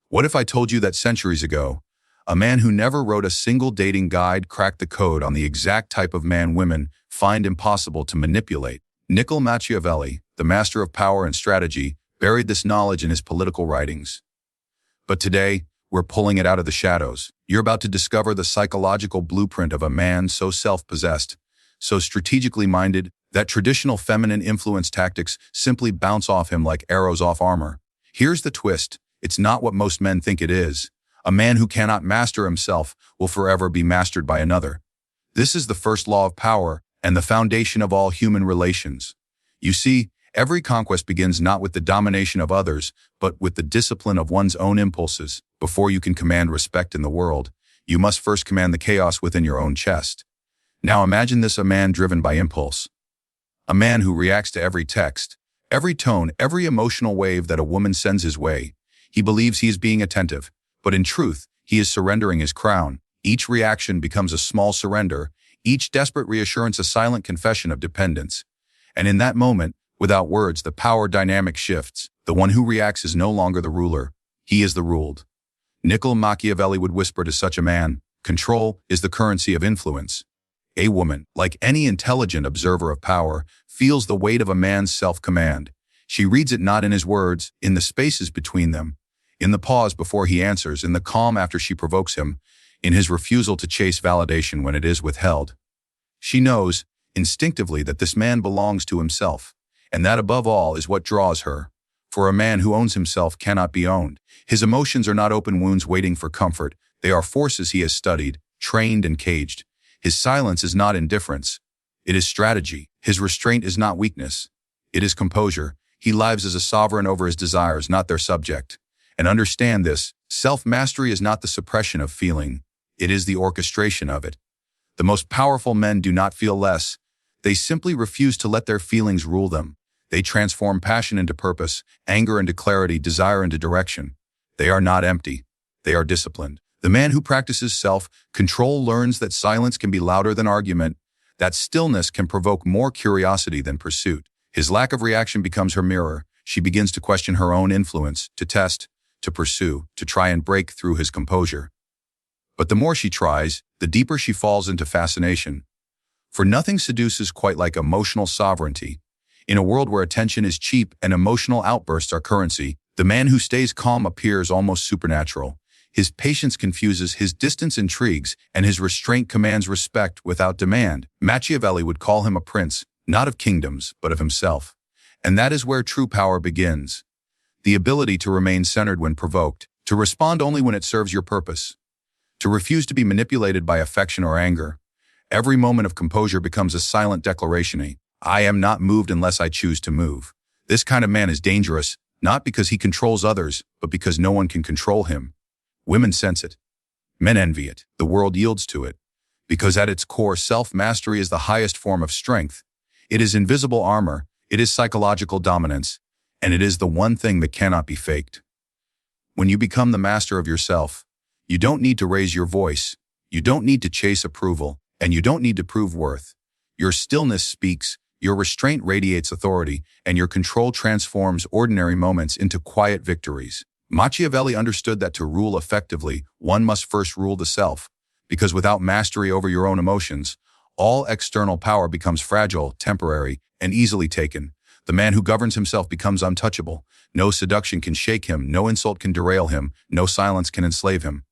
What if I told you that centuries ago, a man who never wrote a single dating guide cracked the code on the exact type of man women find impossible to manipulate? Machiavelli, the master of power and strategy, buried this knowledge in his political writings. But today, we're pulling it out of the shadows. You're about to discover the psychological blueprint of a man so self-possessed, so strategically minded, that traditional feminine influence tactics simply bounce off him like arrows off armor. Here's the twist. It's not what most men think it is. A man who cannot master himself will forever be mastered by another. This is the first law of power and the foundation of all human relations. You see, every conquest begins not with the domination of others, but with the discipline of one's own impulses. Before you can command respect in the world, you must first command the chaos within your own chest. Now imagine this: a man driven by impulse. A man who reacts to every text, every tone, every emotional wave that a woman sends his way. He believes he is being attentive, but in truth, he is surrendering his crown. Each reaction becomes a small surrender, each desperate reassurance a silent confession of dependence. And in that moment, without words, the power dynamic shifts. The one who reacts is no longer the ruler. He is the ruled. Machiavelli would whisper to such a man, "Control is the currency of influence." A woman, like any intelligent observer of power, feels the weight of a man's self-command. She reads it not in his words, in the spaces between them, in the pause before he answers, in the calm after she provokes him, in his refusal to chase validation when it is withheld. She knows, instinctively, that this man belongs to himself, and that above all is what draws her. For a man who owns himself cannot be owned. His emotions are not open wounds waiting for comfort. They are forces he has studied, trained, and caged. His silence is not indifference. It is strategy. His restraint is not weakness. It is composure. He lives as a sovereign over his desires, not their subject. And understand this: self-mastery is not the suppression of feeling. It is the orchestration of it. The most powerful men do not feel less. They simply refuse to let their feelings rule them. They transform passion into purpose, anger into clarity, desire into direction. They are not empty. They are disciplined. The man who practices self-control learns that silence can be louder than argument, that stillness can provoke more curiosity than pursuit. His lack of reaction becomes her mirror. She begins to question her own influence, to test, to pursue, to try and break through his composure. But the more she tries, the deeper she falls into fascination. For nothing seduces quite like emotional sovereignty. In a world where attention is cheap and emotional outbursts are currency, the man who stays calm appears almost supernatural. His patience confuses, his distance intrigues, and his restraint commands respect without demand. Machiavelli would call him a prince, not of kingdoms, but of himself. And that is where true power begins. The ability to remain centered when provoked, to respond only when it serves your purpose, to refuse to be manipulated by affection or anger. Every moment of composure becomes a silent declaration. I am not moved unless I choose to move. This kind of man is dangerous, not because he controls others, but because no one can control him. Women sense it. Men envy it. The world yields to it. Because at its core, self-mastery is the highest form of strength. It is invisible armor. It is psychological dominance. And it is the one thing that cannot be faked. When you become the master of yourself, you don't need to raise your voice. You don't need to chase approval. And you don't need to prove worth. Your stillness speaks. Your restraint radiates authority, and your control transforms ordinary moments into quiet victories. Machiavelli understood that to rule effectively, one must first rule the self, because without mastery over your own emotions, all external power becomes fragile, temporary, and easily taken. The man who governs himself becomes untouchable. No seduction can shake him, no insult can derail him, no silence can enslave him.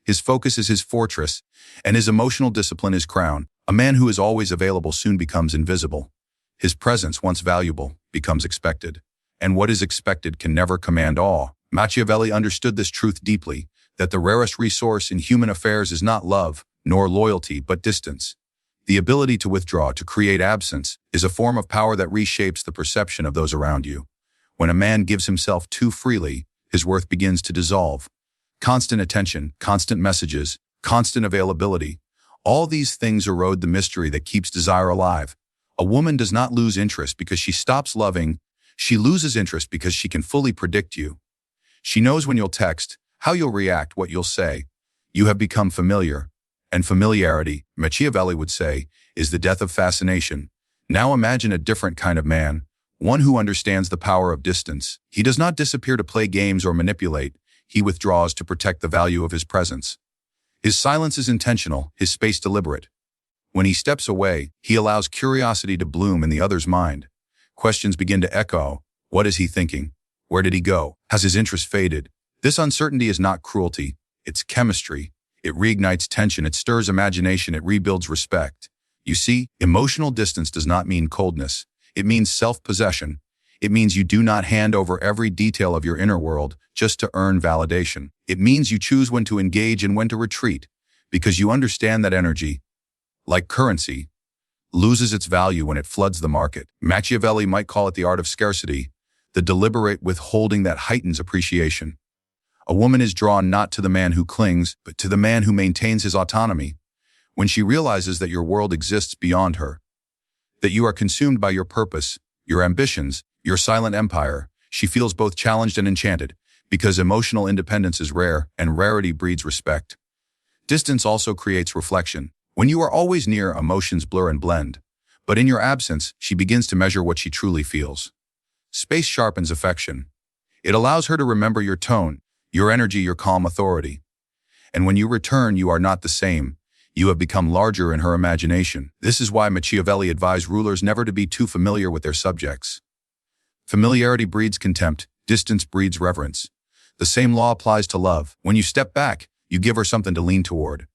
His focus is his fortress, and his emotional discipline his crown. A man who is always available soon becomes invisible. His presence, once valuable, becomes expected. And what is expected can never command awe. Machiavelli understood this truth deeply, that the rarest resource in human affairs is not love, nor loyalty, but distance. The ability to withdraw, to create absence, is a form of power that reshapes the perception of those around you. When a man gives himself too freely, his worth begins to dissolve. Constant attention, constant messages, constant availability, all these things erode the mystery that keeps desire alive. A woman does not lose interest because she stops loving. She loses interest because she can fully predict you. She knows when you'll text, how you'll react, what you'll say. You have become familiar. And familiarity, Machiavelli would say, is the death of fascination. Now imagine a different kind of man, one who understands the power of distance. He does not disappear to play games or manipulate. he withdraws to protect the value of his presence. His silence is intentional, his space deliberate. When he steps away, he allows curiosity to bloom in the other's mind. Questions begin to echo. What is he thinking? Where did he go? Has his interest faded? This uncertainty is not cruelty, it's chemistry. It reignites tension, it stirs imagination, it rebuilds respect. You see, emotional distance does not mean coldness. It means self-possession. It means you do not hand over every detail of your inner world just to earn validation. It means you choose when to engage and when to retreat, because you understand that energy, like currency, loses its value when it floods the market. Machiavelli might call it the art of scarcity, the deliberate withholding that heightens appreciation. A woman is drawn not to the man who clings, but to the man who maintains his autonomy. When she realizes that your world exists beyond her, that you are consumed by your purpose, your ambitions, your silent empire, she feels both challenged and enchanted, because emotional independence is rare and rarity breeds respect. Distance also creates reflection. When you are always near, emotions blur and blend, but in your absence, she begins to measure what she truly feels. Space sharpens affection. It allows her to remember your tone, your energy, your calm authority. And when you return, you are not the same. You have become larger in her imagination. This is why Machiavelli advised rulers never to be too familiar with their subjects. Familiarity breeds contempt, distance breeds reverence. The same law applies to love. When you step back, you give her something to lean toward.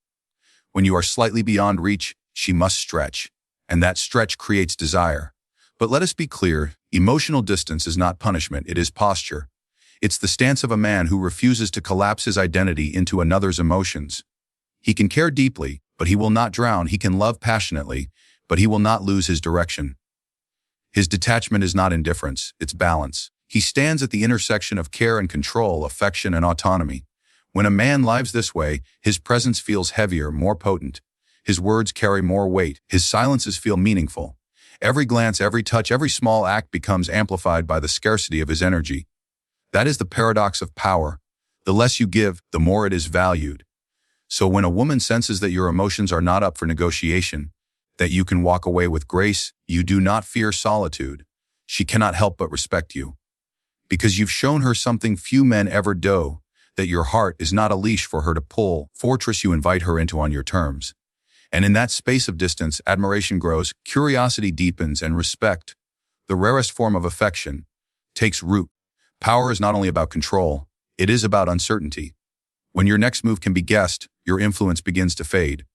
When you are slightly beyond reach, she must stretch, and that stretch creates desire. But let us be clear, emotional distance is not punishment, it is posture. It's the stance of a man who refuses to collapse his identity into another's emotions. He can care deeply, but he will not drown. He can love passionately, but he will not lose his direction. His detachment is not indifference, it's balance. He stands at the intersection of care and control, affection and autonomy. When a man lives this way, his presence feels heavier, more potent. His words carry more weight. His silences feel meaningful. Every glance, every touch, every small act becomes amplified by the scarcity of his energy. That is the paradox of power. The less you give, the more it is valued. So when a woman senses that your emotions are not up for negotiation, that you can walk away with grace, you do not fear solitude. She cannot help but respect you. Because you've shown her something few men ever do, that your heart is not a leash for her to pull, fortress you invite her into on your terms. And in that space of distance, admiration grows, curiosity deepens, and respect, the rarest form of affection, takes root. Power is not only about control, it is about uncertainty. When your next move can be guessed, your influence begins to fade.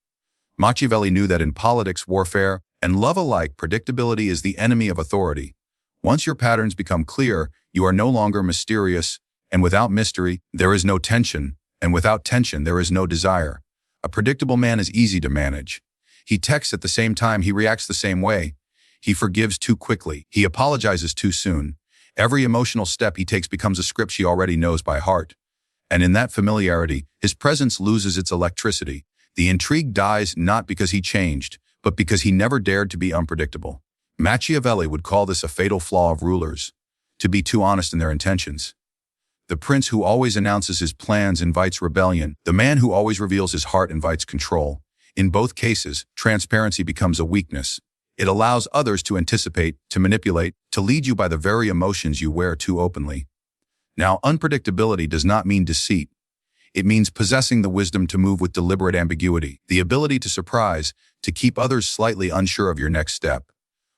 Machiavelli knew that in politics, warfare, and love alike, predictability is the enemy of authority. Once your patterns become clear, you are no longer mysterious, and without mystery, there is no tension, and without tension, there is no desire. A predictable man is easy to manage. He texts at the same time, he reacts the same way. He forgives too quickly, he apologizes too soon. Every emotional step he takes becomes a script she already knows by heart. And in that familiarity, his presence loses its electricity. The intrigue dies not because he changed, but because he never dared to be unpredictable. Machiavelli would call this a fatal flaw of rulers, to be too honest in their intentions. The prince who always announces his plans invites rebellion. The man who always reveals his heart invites control. In both cases, transparency becomes a weakness. It allows others to anticipate, to manipulate, to lead you by the very emotions you wear too openly. Now, unpredictability does not mean deceit. It means possessing the wisdom to move with deliberate ambiguity, the ability to surprise, to keep others slightly unsure of your next step.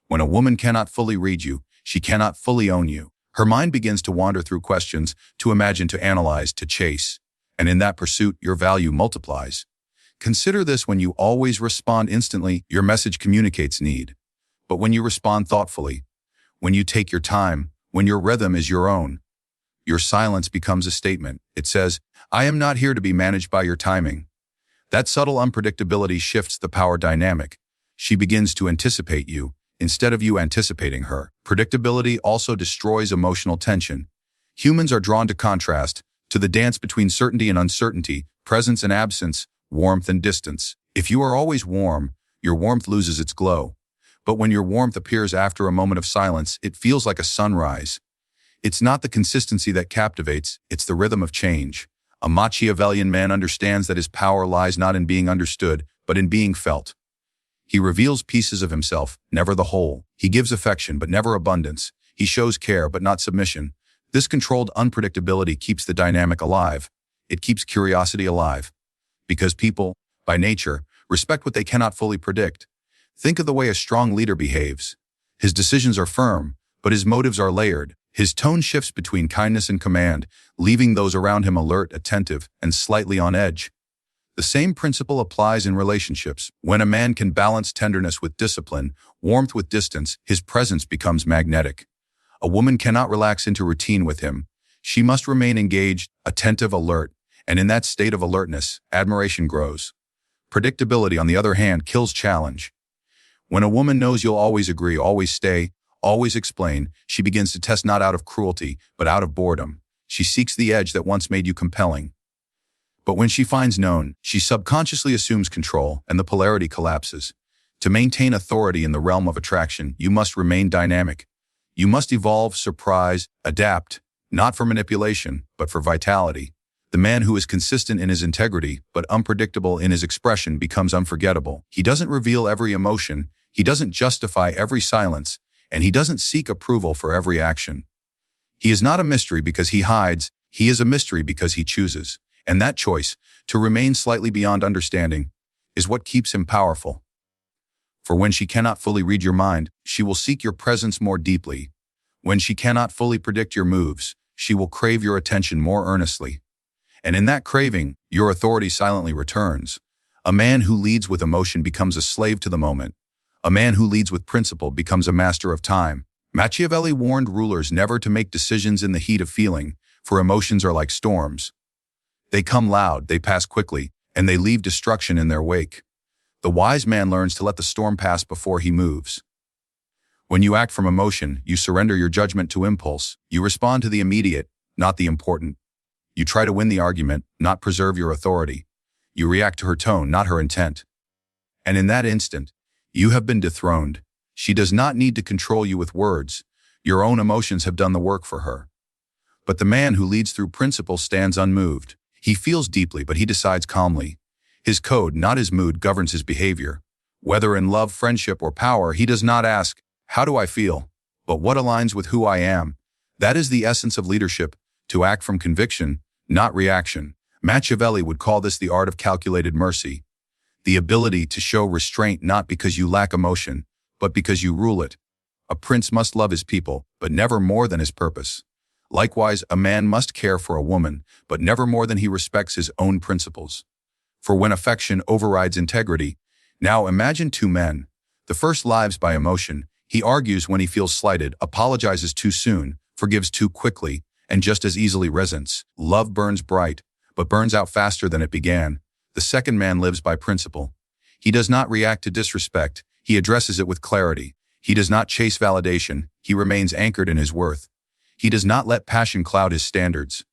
When a woman cannot fully read you, she cannot fully own you. Her mind begins to wander through questions, to imagine, to analyze, to chase. And in that pursuit, your value multiplies. Consider this: when you always respond instantly, your message communicates need. But when you respond thoughtfully, when you take your time, when your rhythm is your own, your silence becomes a statement. It says, I am not here to be managed by your timing. That subtle unpredictability shifts the power dynamic. She begins to anticipate you, instead of you anticipating her. Predictability also destroys emotional tension. Humans are drawn to contrast, to the dance between certainty and uncertainty, presence and absence, warmth and distance. If you are always warm, your warmth loses its glow. But when your warmth appears after a moment of silence, it feels like a sunrise. It's not the consistency that captivates, it's the rhythm of change. A Machiavellian man understands that his power lies not in being understood, but in being felt. He reveals pieces of himself, never the whole. He gives affection, but never abundance. He shows care, but not submission. This controlled unpredictability keeps the dynamic alive. It keeps curiosity alive. Because people, by nature, respect what they cannot fully predict. Think of the way a strong leader behaves. His decisions are firm, but his motives are layered. His tone shifts between kindness and command, leaving those around him alert, attentive, and slightly on edge. The same principle applies in relationships. When a man can balance tenderness with discipline, warmth with distance, his presence becomes magnetic. A woman cannot relax into routine with him. She must remain engaged, attentive, alert, and in that state of alertness, admiration grows. Predictability, on the other hand, kills challenge. When a woman knows you'll always agree, always stay, always explain, she begins to test not out of cruelty, but out of boredom. She seeks the edge that once made you compelling. But when she finds known, she subconsciously assumes control, and the polarity collapses. To maintain authority in the realm of attraction, you must remain dynamic. You must evolve, surprise, adapt, not for manipulation, but for vitality. The man who is consistent in his integrity, but unpredictable in his expression, becomes unforgettable. He doesn't reveal every emotion, he doesn't justify every silence, and he doesn't seek approval for every action. He is not a mystery because he hides, he is a mystery because he chooses. And that choice, to remain slightly beyond understanding, is what keeps him powerful. For when she cannot fully read your mind, she will seek your presence more deeply. When she cannot fully predict your moves, she will crave your attention more earnestly. And in that craving, your authority silently returns. A man who leads with emotion becomes a slave to the moment. A man who leads with principle becomes a master of time. Machiavelli warned rulers never to make decisions in the heat of feeling, for emotions are like storms. They come loud, they pass quickly, and they leave destruction in their wake. The wise man learns to let the storm pass before he moves. When you act from emotion, you surrender your judgment to impulse. You respond to the immediate, not the important. You try to win the argument, not preserve your authority. You react to her tone, not her intent. And in that instant, you have been dethroned. She does not need to control you with words. Your own emotions have done the work for her. But the man who leads through principle stands unmoved. He feels deeply, but he decides calmly. His code, not his mood, governs his behavior. Whether in love, friendship, or power, he does not ask, "How do I feel?" but "What aligns with who I am?" That is the essence of leadership, to act from conviction, not reaction. Machiavelli would call this the art of calculated mercy, the ability to show restraint not because you lack emotion, but because you rule it. A prince must love his people, but never more than his purpose. Likewise, a man must care for a woman, but never more than he respects his own principles. For when affection overrides integrity, now imagine two men. The first lives by emotion. He argues when he feels slighted, apologizes too soon, forgives too quickly, and just as easily resents. Love burns bright, but burns out faster than it began. The second man lives by principle. He does not react to disrespect, he addresses it with clarity. He does not chase validation, he remains anchored in his worth. He does not let passion cloud his standards.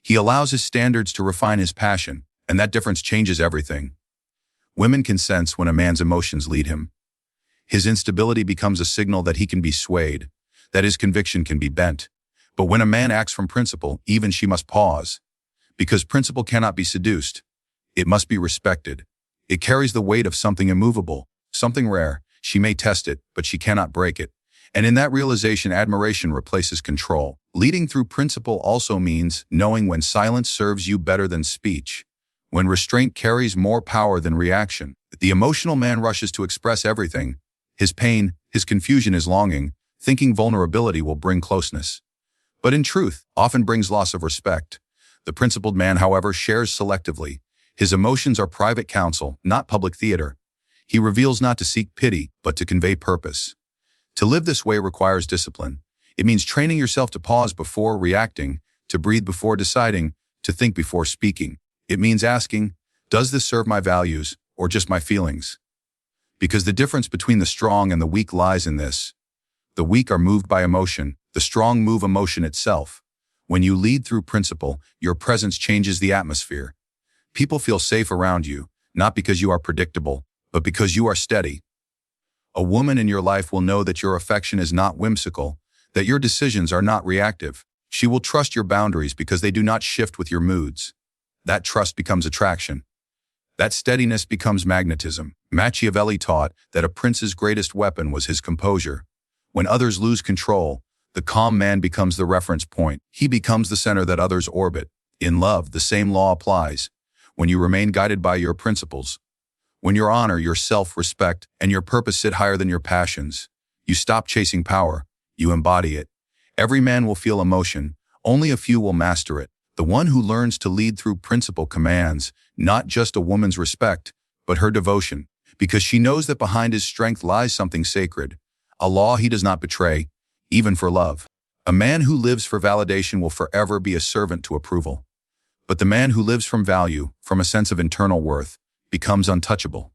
He allows his standards to refine his passion, and that difference changes everything. Women can sense when a man's emotions lead him. His instability becomes a signal that he can be swayed, that his conviction can be bent. But when a man acts from principle, even she must pause. Because principle cannot be seduced. It must be respected. It carries the weight of something immovable, something rare. She may test it, but she cannot break it. And in that realization, admiration replaces control. Leading through principle also means knowing when silence serves you better than speech, when restraint carries more power than reaction. The emotional man rushes to express everything, his pain, his confusion, his longing, thinking vulnerability will bring closeness. But in truth, often brings loss of respect. The principled man, however, shares selectively. His emotions are private counsel, not public theater. He reveals not to seek pity, but to convey purpose. To live this way requires discipline. It means training yourself to pause before reacting, to breathe before deciding, to think before speaking. It means asking, does this serve my values, or just my feelings? Because the difference between the strong and the weak lies in this. The weak are moved by emotion, the strong move emotion itself. When you lead through principle, your presence changes the atmosphere. People feel safe around you, not because you are predictable, but because you are steady. A woman in your life will know that your affection is not whimsical, that your decisions are not reactive. She will trust your boundaries because they do not shift with your moods. That trust becomes attraction. That steadiness becomes magnetism. Machiavelli taught that a prince's greatest weapon was his composure. When others lose control, The calm man becomes the reference point. He becomes the center that others orbit. In love, the same law applies. When you remain guided by your principles, when your honor, your self-respect, and your purpose sit higher than your passions, you stop chasing power, you embody it. Every man will feel emotion, only a few will master it. The one who learns to lead through principle commands not just a woman's respect, but her devotion, because she knows that behind his strength lies something sacred, a law he does not betray, even for love. A man who lives for validation will forever be a servant to approval. But the man who lives from value, from a sense of internal worth, becomes untouchable.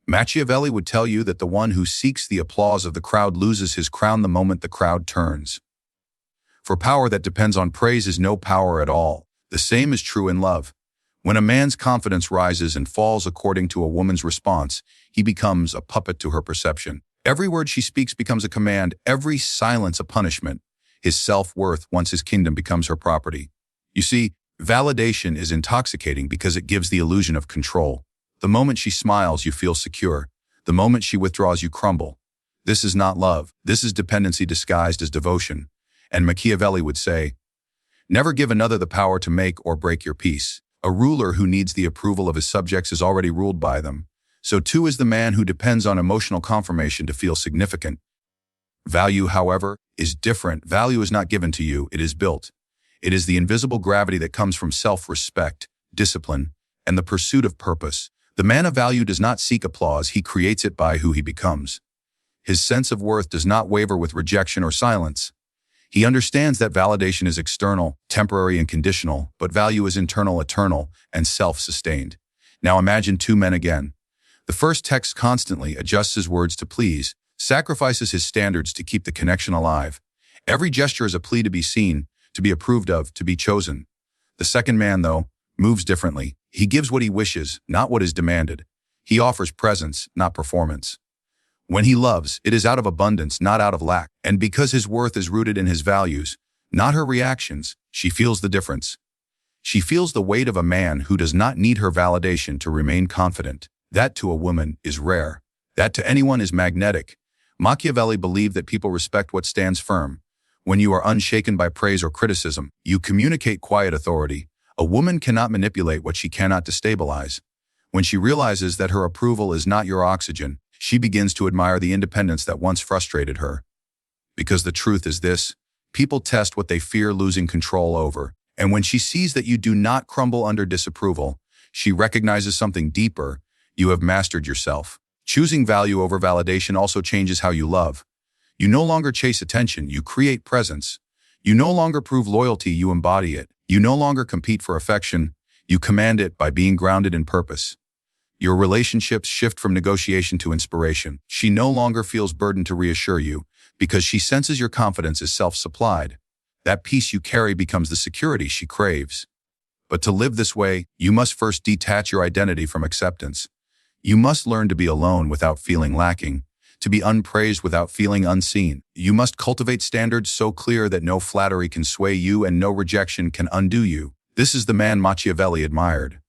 Machiavelli would tell you that the one who seeks the applause of the crowd loses his crown the moment the crowd turns. For power that depends on praise is no power at all. The same is true in love. When a man's confidence rises and falls according to a woman's response, he becomes a puppet to her perception. Every word she speaks becomes a command, every silence a punishment. His self-worth once his kingdom becomes her property. You see, validation is intoxicating because it gives the illusion of control. The moment she smiles, you feel secure. The moment she withdraws, you crumble. This is not love. This is dependency disguised as devotion. And Machiavelli would say, never give another the power to make or break your peace. A ruler who needs the approval of his subjects is already ruled by them. So too is the man who depends on emotional confirmation to feel significant. Value, however, is different. Value is not given to you, it is built. It is the invisible gravity that comes from self-respect, discipline, and the pursuit of purpose. The man of value does not seek applause, he creates it by who he becomes. His sense of worth does not waver with rejection or silence. He understands that validation is external, temporary, and conditional, but value is internal, eternal, and self-sustained. Now imagine two men again. The first texts constantly, adjusts his words to please, sacrifices his standards to keep the connection alive. Every gesture is a plea to be seen, to be approved of, to be chosen. The second man, though, moves differently. He gives what he wishes, not what is demanded. He offers presence, not performance. When he loves, it is out of abundance, not out of lack. And because his worth is rooted in his values, not her reactions, she feels the difference. She feels the weight of a man who does not need her validation to remain confident. That to a woman is rare. That to anyone is magnetic. Machiavelli believed that people respect what stands firm. When you are unshaken by praise or criticism, you communicate quiet authority. A woman cannot manipulate what she cannot destabilize. When she realizes that her approval is not your oxygen, she begins to admire the independence that once frustrated her. Because the truth is this, people test what they fear losing control over. And when she sees that you do not crumble under disapproval, she recognizes something deeper. You have mastered yourself. Choosing value over validation also changes how you love. You no longer chase attention, you create presence. You no longer prove loyalty, you embody it. You no longer compete for affection, you command it by being grounded in purpose. Your relationships shift from negotiation to inspiration. She no longer feels burdened to reassure you because she senses your confidence is self-supplied. That peace you carry becomes the security she craves. But to live this way, you must first detach your identity from acceptance. You must learn to be alone without feeling lacking, to be unpraised without feeling unseen. You must cultivate standards so clear that no flattery can sway you and no rejection can undo you. This is the man Machiavelli admired.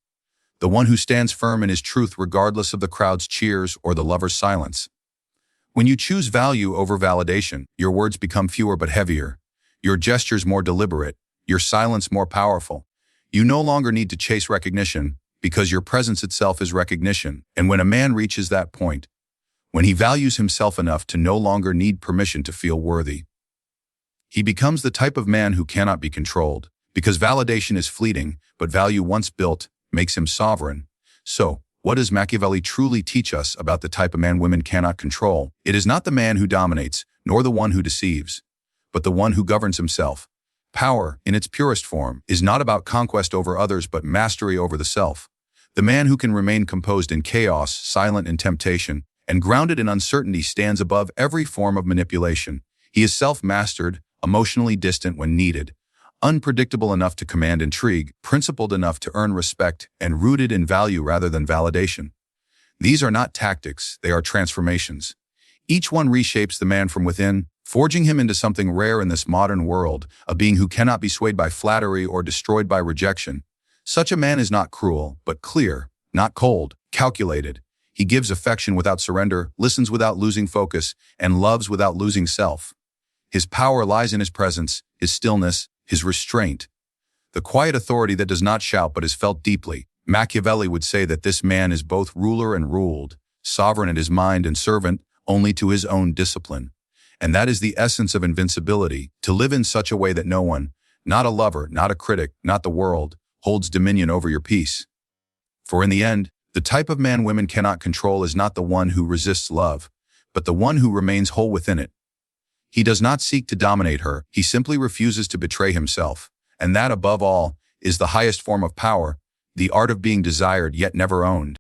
The one who stands firm in his truth regardless of the crowd's cheers or the lover's silence. When you choose value over validation, your words become fewer but heavier, your gestures more deliberate, your silence more powerful. You no longer need to chase recognition because your presence itself is recognition. And when a man reaches that point, when he values himself enough to no longer need permission to feel worthy, he becomes the type of man who cannot be controlled, because validation is fleeting, but value once built makes him sovereign. So, what does Machiavelli truly teach us about the type of man women cannot control? It is not the man who dominates, nor the one who deceives, but the one who governs himself. Power, in its purest form, is not about conquest over others but mastery over the self. The man who can remain composed in chaos, silent in temptation, and grounded in uncertainty stands above every form of manipulation. He is self-mastered, emotionally distant when needed, unpredictable enough to command intrigue, principled enough to earn respect, and rooted in value rather than validation. These are not tactics, they are transformations. Each one reshapes the man from within, forging him into something rare in this modern world, a being who cannot be swayed by flattery or destroyed by rejection. Such a man is not cruel, but clear, not cold, calculated. He gives affection without surrender, listens without losing focus, and loves without losing self. His power lies in his presence, his stillness, his restraint. The quiet authority that does not shout but is felt deeply. Machiavelli would say that this man is both ruler and ruled, sovereign in his mind and servant only to his own discipline. And that is the essence of invincibility, to live in such a way that no one, not a lover, not a critic, not the world, holds dominion over your peace. For in the end, the type of man women cannot control is not the one who resists love, but the one who remains whole within it. He does not seek to dominate her, he simply refuses to betray himself. And that, above all, is the highest form of power, the art of being desired yet never owned.